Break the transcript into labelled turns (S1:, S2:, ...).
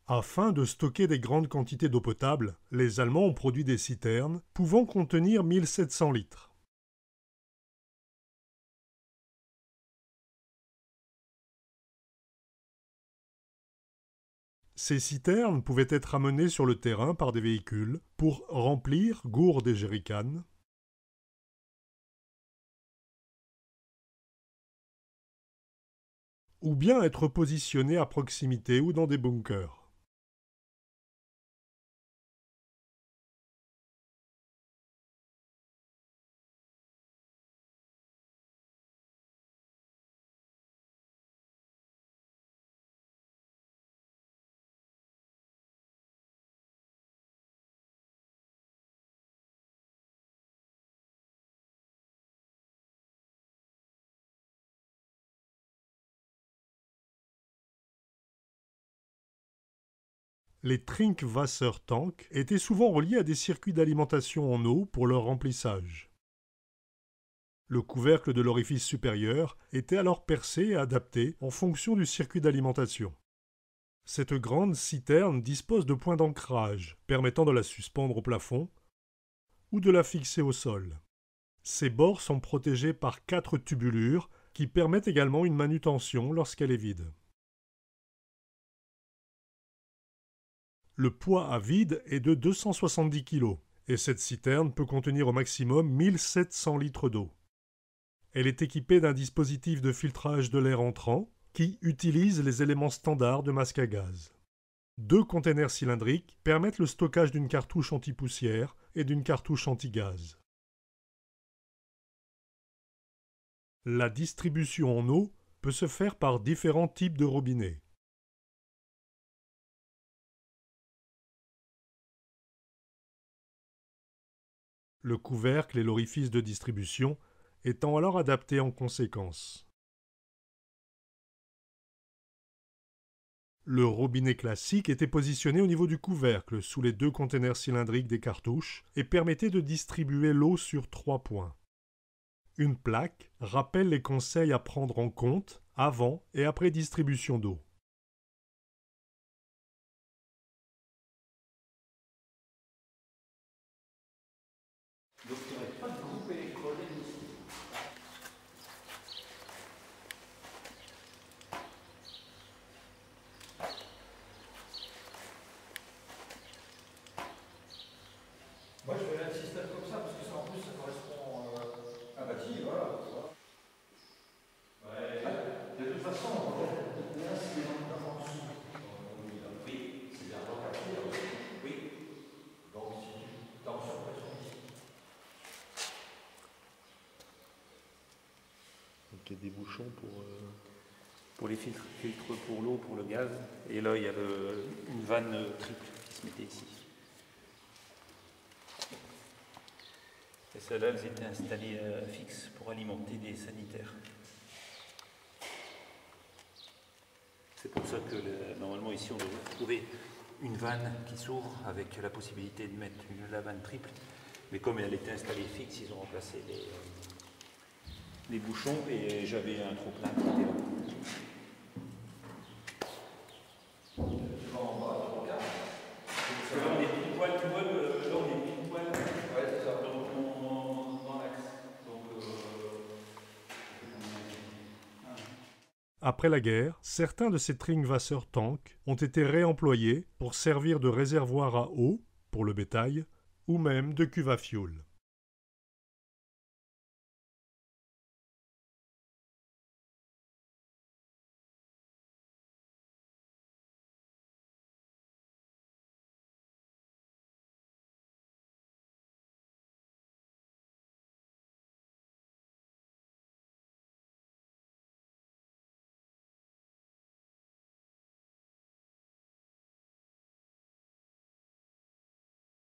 S1: Afin de stocker des grandes quantités d'eau potable, les Allemands ont produit des citernes pouvant contenir 1700 litres. Ces citernes pouvaient être amenées sur le terrain par des véhicules pour remplir gourdes et jerrycans, ou bien être positionnées à proximité ou dans des bunkers. Les Trinkwassertanks étaient souvent reliés à des circuits d'alimentation en eau pour leur remplissage. Le couvercle de l'orifice supérieur était alors percé et adapté en fonction du circuit d'alimentation. Cette grande citerne dispose de points d'ancrage permettant de la suspendre au plafond ou de la fixer au sol. Ses bords sont protégés par 4 tubulures qui permettent également une manutention lorsqu'elle est vide. Le poids à vide est de 270 kg et cette citerne peut contenir au maximum 1700 litres d'eau. Elle est équipée d'un dispositif de filtrage de l'air entrant qui utilise les éléments standards de masque à gaz. 2 containers cylindriques permettent le stockage d'une cartouche anti-poussière et d'une cartouche anti-gaz. La distribution en eau peut se faire par différents types de robinets. Le couvercle et l'orifice de distribution étant alors adaptés en conséquence. Le robinet classique était positionné au niveau du couvercle sous les 2 containers cylindriques des cartouches et permettait de distribuer l'eau sur 3 points. Une plaque rappelle les conseils à prendre en compte avant et après distribution d'eau.
S2: Donc il n'y aurait pas de groupe électrogène ici. Moi je verrais un système comme ça parce que ça en plus ça correspond. Ah bah si, voilà. Ouais. De toute façon, là c'est en dessous. Oui, c'est bien recapté aussi. Oui. Donc si tu t'en surpression ici.
S3: Donc il y a des bouchons pour les filtres pour l'eau, pour le gaz. Et là, il y a une vanne triple qui se mettait ici. Et celles-là, elles étaient installées fixes pour alimenter des sanitaires. C'est pour ça que normalement ici, on devrait trouver une vanne qui s'ouvre avec la possibilité de mettre la vanne triple. Mais comme elle était installée fixe, ils ont remplacé les bouchons et j'avais un trop-plein qui était là.
S1: Après la guerre, certains de ces Trinkwassertanks ont été réemployés pour servir de réservoir à eau pour le bétail ou même de cuve à fioul.